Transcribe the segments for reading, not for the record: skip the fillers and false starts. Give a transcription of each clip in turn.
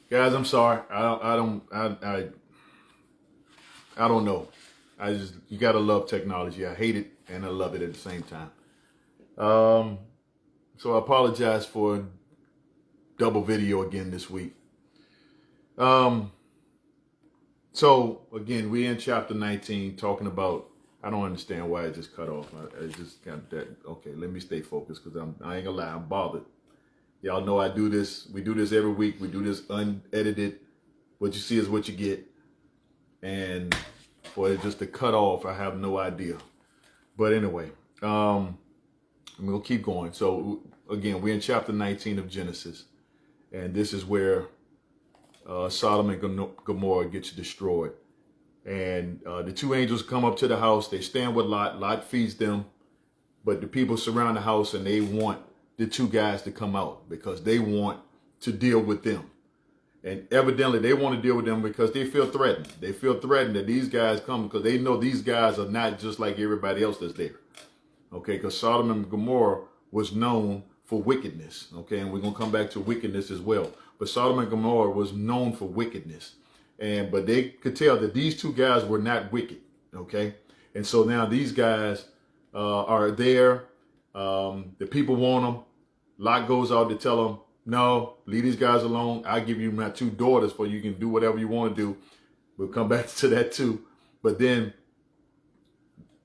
Guys, I'm sorry. I don't know. You gotta love technology. I hate it and I love it at the same time. Um, so I apologize for double video again this week. Um, so again, we in chapter 19 talking about. I don't understand why it just cut off. I just got that. Okay, let me stay focused because I ain't gonna lie, I'm bothered. Y'all know I do this. We do this every week. We do this unedited. What you see is what you get. And for it just to cut off, I have no idea. But anyway, we'll keep going. So again, we're in chapter 19 of Genesis. And this is where Sodom and Gomorrah gets destroyed. And the two angels come up to the house. They stand with Lot. Lot feeds them. But the people surround the house and they want the two guys to come out because they want to deal with them. And evidently they want to deal with them because they feel threatened. They feel threatened that these guys come because they know these guys are not just like everybody else that's there. Okay, because Sodom and Gomorrah was known for wickedness. Okay, and we're going to come back to wickedness as well. But Sodom and Gomorrah was known for wickedness. But they could tell that these two guys were not wicked. Okay, and so now these guys are there. The people want them. Lot goes out to tell them, no, leave these guys alone. I'll give you my two daughters for you can do whatever you want to do. We'll come back to that too. But then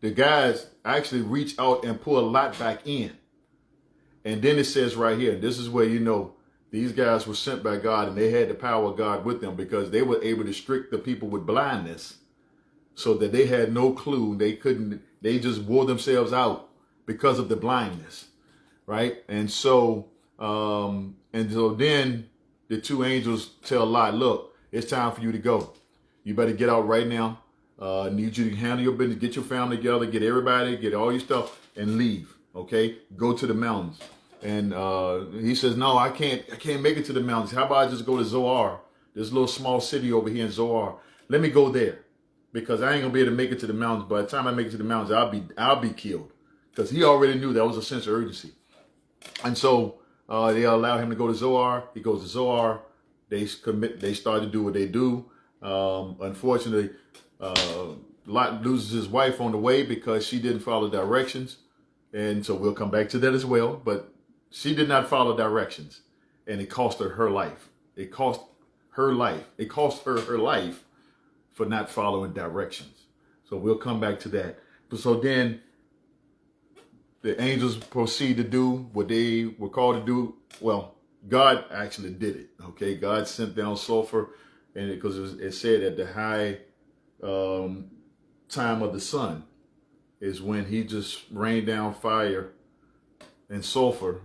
the guys actually reach out and pull Lot back in. And then it says right here, this is where you know these guys were sent by God and they had the power of God with them because they were able to strict the people with blindness so that they had no clue. They just wore themselves out because of the blindness. Right? And so then the two angels tell Lot, look, it's time for you to go. You better get out right now. Need you to handle your business, get your family together, get everybody, get all your stuff and leave. Okay? Go to the mountains. And he says, no, I can't make it to the mountains. How about I just go to Zoar, this little small city over here in Zoar. Let me go there because I ain't gonna be able to make it to the mountains. By the time I make it to the mountains, I'll be killed because he already knew that was a sense of urgency. And so they allow him to go to Zoar. He goes to Zoar. They start to do what they do. Unfortunately, Lot loses his wife on the way because she didn't follow directions. And so we'll come back to that as well. But she did not follow directions. And it cost her her life. It cost her life. It cost her her life for not following directions. So we'll come back to that. So then the angels proceed to do what they were called to do. Well, God actually did it. Okay, God sent down sulfur, and because it said at the high time of the sun is when He just rained down fire and sulfur,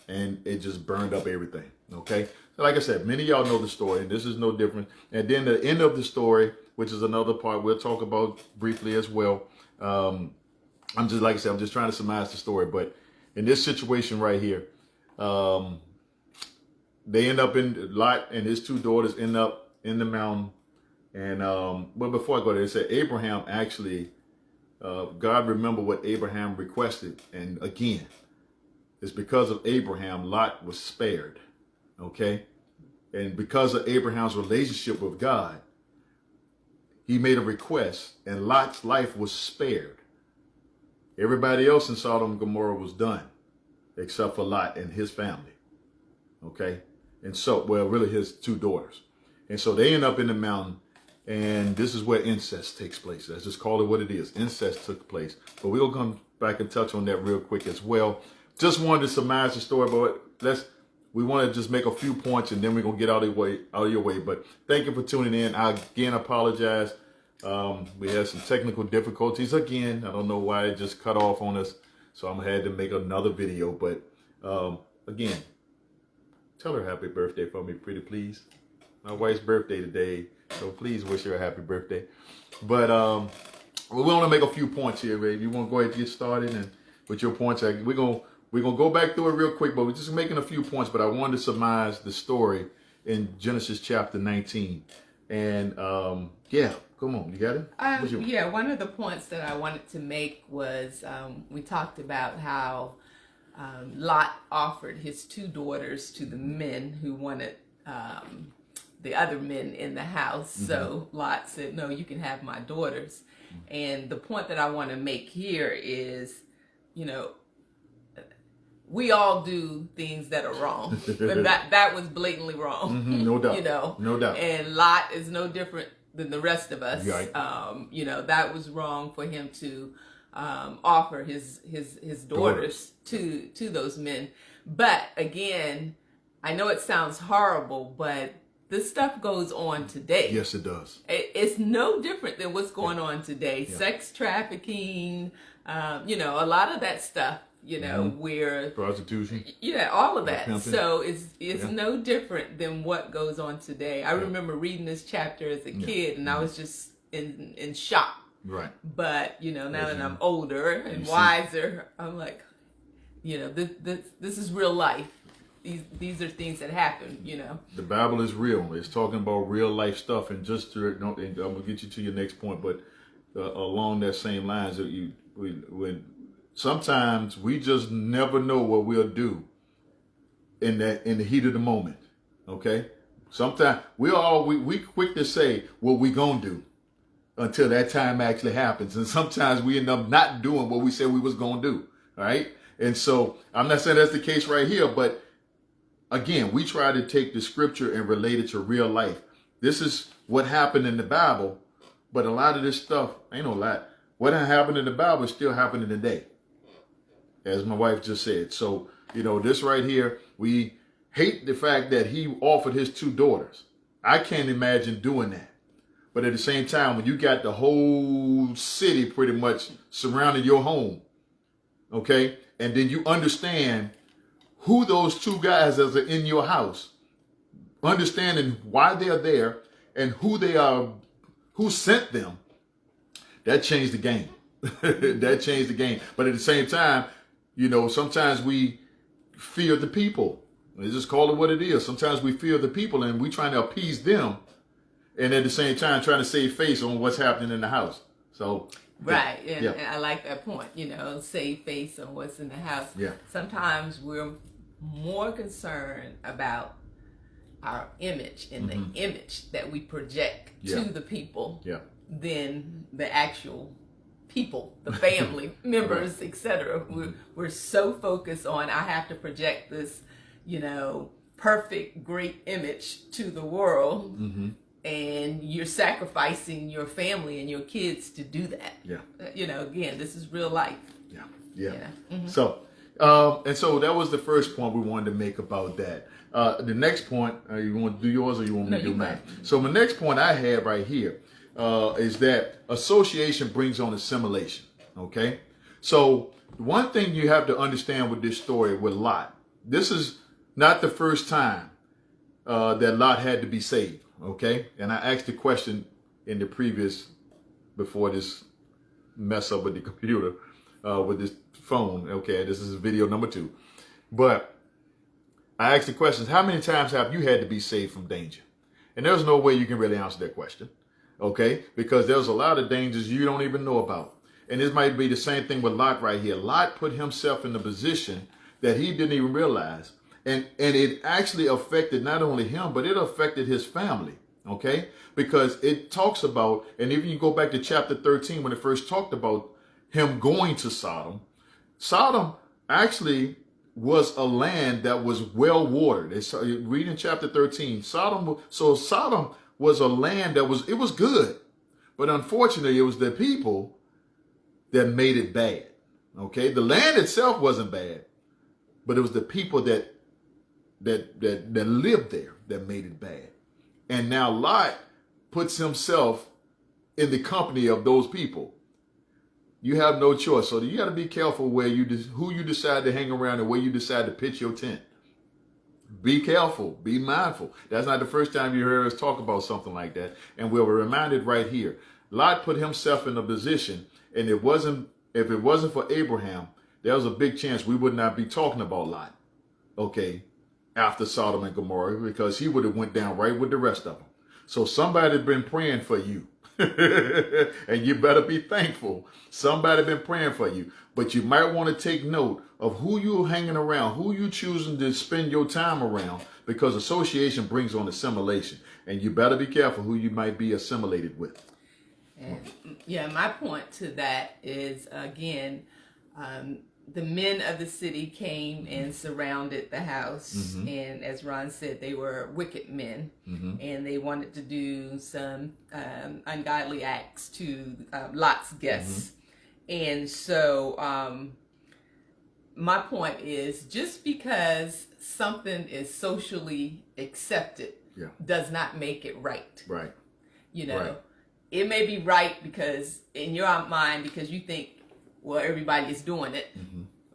and it just burned up everything. Okay, so like I said, many of y'all know the story, and this is no different. And then the end of the story, which is another part we'll talk about briefly as well. I'm just, like I said, I'm just trying to surmise the story. But in this situation right here, they end up in Lot and his two daughters end up in the mountain. And but before I go there, it said Abraham actually, God remembered what Abraham requested. And again, it's because of Abraham, Lot was spared. Okay. And because of Abraham's relationship with God, he made a request and Lot's life was spared. Everybody else in Sodom and Gomorrah was done, except for Lot and his family. Okay? And so, well, really his two daughters. And so they end up in the mountain, and this is where incest takes place. Let's just call it what it is. Incest took place. But we'll come back and touch on that real quick as well. Just wanted to surmise the story, but we want to just make a few points, and then we're going to get out of your way. But thank you for tuning in. I again apologize. We had some technical difficulties again. I don't know why it just cut off on us. So I'm had to make another video. But again, tell her happy birthday for me, pretty please. My wife's birthday today. So please wish her a happy birthday. But we want to make a few points here, babe. You want to go ahead and get started and with your points? We're gonna go back through it real quick, but we're just making a few points. But I wanted to surmise the story in Genesis chapter 19. And yeah. Come on, you got it? Yeah, one of the points that I wanted to make was we talked about how Lot offered his two daughters to the men who wanted the other men in the house. So Lot said, no, you can have my daughters. And the point that I want to make here is, you know, we all do things that are wrong. And that was blatantly wrong. No doubt. You know, no doubt. And Lot is no different than the rest of us. Right. You know, that was wrong for him to offer his daughters to those men. But again, I know it sounds horrible, but this stuff goes on today. Yes, it does. It's no different than what's going on today. Yeah. Sex trafficking, you know, a lot of that stuff, you know, where prostitution. Yeah, all of that. Pimping. So it's no different than what goes on today. I remember reading this chapter as a kid, and I was just in shock. Right. But you know, now that I'm older and wiser, I'm like, you know, this is real life. These are things that happen, you know. The Bible is real. It's talking about real life stuff, and just to, and I'm gonna get you to your next point, but along that same lines, when sometimes we just never know what we'll do in the heat of the moment. Okay, sometimes we quick to say what we gonna do until that time actually happens, and sometimes we end up not doing what we said we was gonna do. All right, and so I'm not saying that's the case right here, but again, we try to take the scripture and relate it to real life. This is what happened in the Bible, but a lot of this stuff, ain't no lot. What happened in the Bible is still happening today, as my wife just said. So, you know, this right here, we hate the fact that he offered his 2 daughters. I can't imagine doing that. But at the same time, when you got the whole city pretty much surrounding your home, okay, and then you understand who those 2 guys that are in your house, understanding why they're there and who they are, who sent them, that changed the game. That changed the game. But at the same time, you know, sometimes we fear the people. Let's just call it what it is. Sometimes we fear the people and we trying to appease them, and at the same time trying to save face on what's happening in the house. So right, and I like that point, you know, save face on what's in the house. Yeah. Sometimes we're more concerned about our image and the image that we project to the people than the actual people, the family members, etc. We're so focused on, I have to project this, you know, perfect, great image to the world. And you're sacrificing your family and your kids to do that. Yeah. You know, again, this is real life. Yeah. Yeah. You know? So, and so that was the first point we wanted to make about that. The next point, you want to do yours or you want me to do mine? So my next point I have right here is that association brings on assimilation. Okay. So one thing you have to understand with this story with Lot, this is not the first time that Lot had to be saved. Okay, and I asked the question in the previous, before this mess up with the computer, with this phone. Okay, this is video number 2. But I asked the questions, how many times have you had to be saved from danger? And there's no way you can really answer that question. Okay, because there's a lot of dangers you don't even know about. And this might be the same thing with Lot right here. Lot put himself in a position that he didn't even realize. And it actually affected not only him, but it affected his family, okay? Because it talks about, and if you go back to chapter 13, when it first talked about him going to Sodom, Sodom actually was a land that was well watered. It's, read in chapter 13, Sodom was a land that it was good. But unfortunately, it was the people that made it bad, okay? The land itself wasn't bad, but it was the people that lived there that made it bad. And now Lot puts himself in the company of those people. You have no choice. So you got to be careful who you decide to hang around and where you decide to pitch your tent. Be careful. Be mindful. That's not the first time you heard us talk about something like that. And we were reminded right here. Lot put himself in a position, and if it wasn't for Abraham, there was a big chance we would not be talking about Lot. Okay. After Sodom and Gomorrah, because he would have went down right with the rest of them. So somebody's been praying for you. And you better be thankful. Somebody been praying for you. But you might want to take note of who you're hanging around, who you choosing to spend your time around, because association brings on assimilation, and you better be careful who you might be assimilated with. And yeah, my point to that is, again, the men of the city came and surrounded the house, and as Ron said, they were wicked men, and they wanted to do some ungodly acts to Lot's guests. And so my point is, just because something is socially accepted does not make it right. Right. You know, right. It may be right because in your mind, because you think, well, everybody is doing it,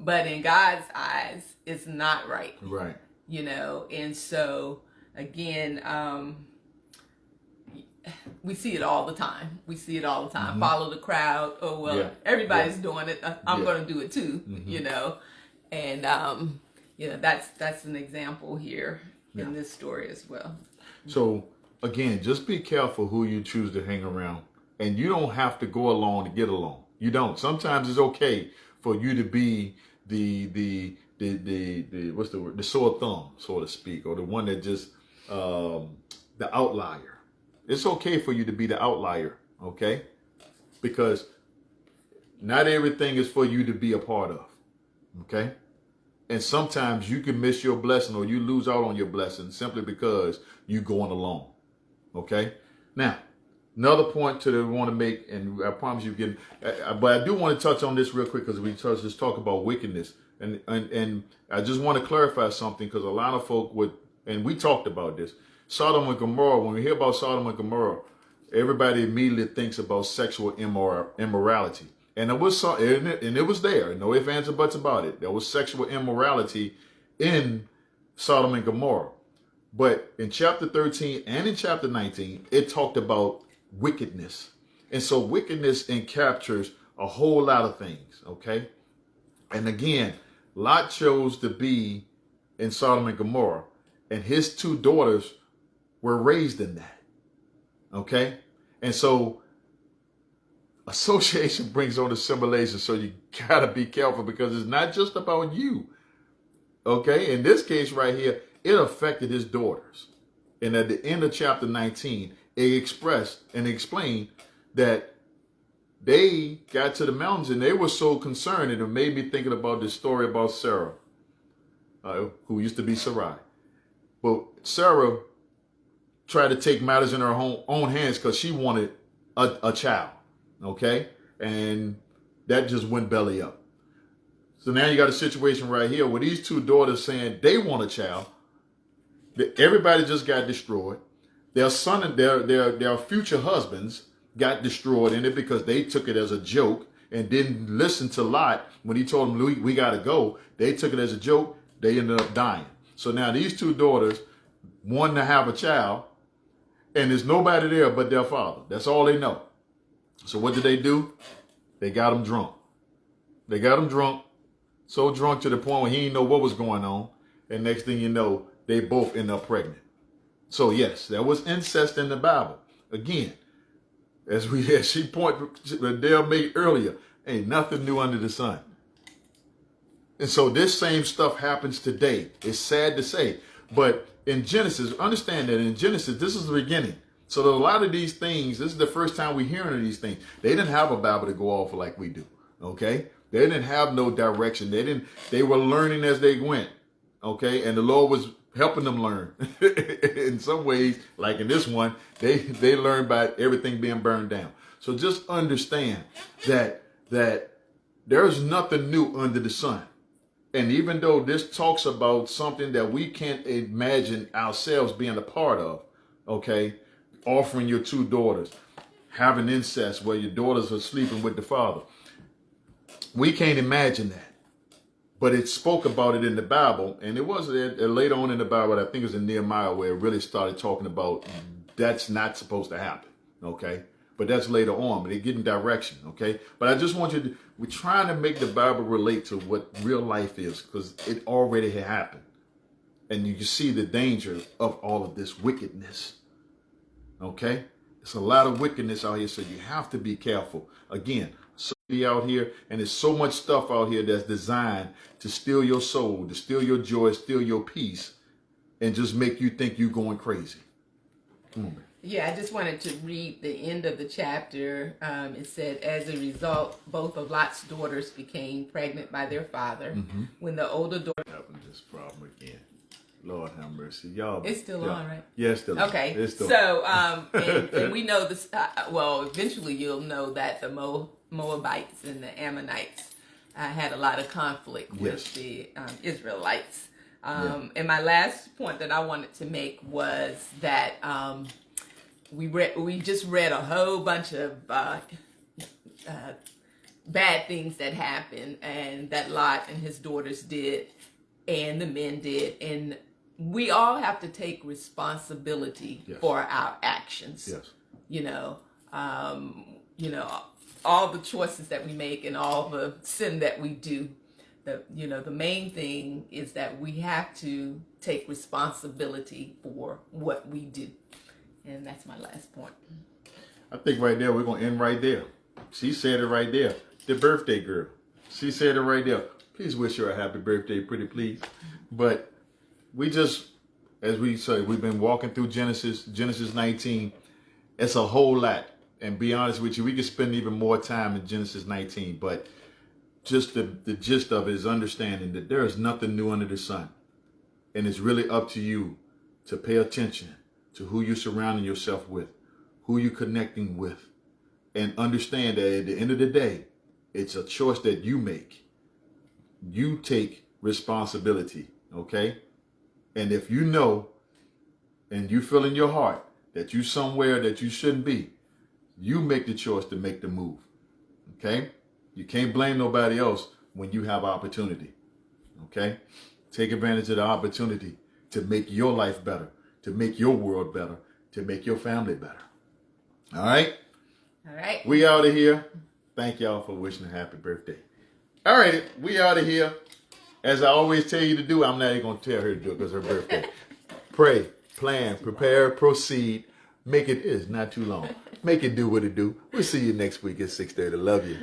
but in God's eyes, it's not right. Right. You know, and so again, we see it all the time. We see it all the time. Follow the crowd. Oh, well, everybody's doing it. I'm going to do it too, you know. And, you know, that's an example here in this story as well. So, again, just be careful who you choose to hang around. And you don't have to go along to get along. You don't. Sometimes it's okay for you to be the what's the word? The sore thumb, so to speak, or the one that just the outlier. It's okay for you to be the outlier, okay? Because not everything is for you to be a part of, okay? And sometimes you can miss your blessing or you lose out on your blessing simply because you're going along, okay? Now, another point that I want to make, and I promise you again, but I do want to touch on this real quick because we just talk about wickedness. And I just want to clarify something because a lot of folk would, and we talked about this, Sodom and Gomorrah, when we hear about Sodom and Gomorrah, everybody immediately thinks about sexual immorality. And it was there. No ifs, ands, or buts about it. There was sexual immorality in Sodom and Gomorrah. But in chapter 13 and in chapter 19, it talked about wickedness. And so wickedness encaptures a whole lot of things, okay? And again, Lot chose to be in Sodom and Gomorrah, and his two daughters were raised in that, okay? And so association brings on assimilation, so you gotta be careful because it's not just about you, okay? In this case right here, it affected his daughters. And at the end of chapter 19, it expressed and explained that they got to the mountains and they were so concerned, and it made me thinking about this story about Sarah, who used to be Sarai. But Sarah tried to take matters in her own hands because she wanted a child, okay? And that just went belly up. So now you got a situation right here where these two daughters saying they want a child. Everybody just got destroyed. Their son and their future husbands got destroyed in it because they took it as a joke and didn't listen to Lot when he told them, we got to go. They took it as a joke. They ended up dying. So now these two daughters wanting to have a child, and there's nobody there but their father. That's all they know. So what did they do? They got him drunk. They got him drunk, so drunk to the point where he didn't know what was going on. And next thing you know, they both end up pregnant. So yes, there was incest in the Bible. Again, as she Dale made earlier, ain't nothing new under the sun. And so this same stuff happens today. It's sad to say, but in Genesis, understand that in Genesis, this is the beginning. So a lot of these things, this is the first time we're hearing of these things. They didn't have a Bible to go off like we do. Okay, they didn't have no direction. They were learning as they went. Okay, and the Lord was helping them learn. In some ways, like in this one, they learned by everything being burned down. So just understand that there's nothing new under the sun. And even though this talks about something that we can't imagine ourselves being a part of, okay, offering your two daughters, having incest where your daughters are sleeping with the father, we can't imagine that. But it spoke about it in the Bible, and it was later on in the Bible, I think it was in Nehemiah, where it really started talking about that's not supposed to happen, okay? But that's later on, but they're getting direction, okay? But I just want you to, we're trying to make the Bible relate to what real life is, because it already had happened. And you can see the danger of all of this wickedness, okay? There's a lot of wickedness out here, so you have to be careful. Again, out here, and there's so much stuff out here that's designed to steal your soul, to steal your joy, steal your peace, and just make you think you're going crazy. Come on, man. Yeah, I just wanted to read the end of the chapter. It said, as a result, both of Lot's daughters became pregnant by their father. When the older daughter... Having this problem again. Lord have mercy. Y'all. It's still on, right? Yeah, it's still on. Okay. It's still so, and we know this, well, eventually you'll know that the Moabites and the Ammonites had a lot of conflict with the Israelites. And my last point that I wanted to make was that we just read a whole bunch of bad things that happened, and that Lot and his daughters did, and the men did, and we all have to take responsibility for our actions. Yes. You know, all the choices that we make and all the sin that we do. The main thing is that we have to take responsibility for what we do. And that's my last point. I think right there, we're going to end right there. She said it right there. The birthday girl. She said it right there. Please wish her a happy birthday, pretty please. But we just, as we say, we've been walking through Genesis 19. It's a whole lot. And be honest with you, we could spend even more time in Genesis 19. But just the gist of it is understanding that there is nothing new under the sun. And it's really up to you to pay attention to who you're surrounding yourself with, who you're connecting with, and understand that at the end of the day, it's a choice that you make. You take responsibility, okay? And if you know and you feel in your heart that you're somewhere that you shouldn't be, you make the choice to make the move, okay? You can't blame nobody else when you have opportunity, okay? Take advantage of the opportunity to make your life better, to make your world better, to make your family better. All right? All right. We out of here. Thank y'all for wishing a happy birthday. All right, we out of here. As I always tell you to do, I'm not even going to tell her to do it because it's her birthday. Pray, plan, prepare, proceed. Make it's not too long. Make it do what it do. We'll see you next week at 6:30. Love you.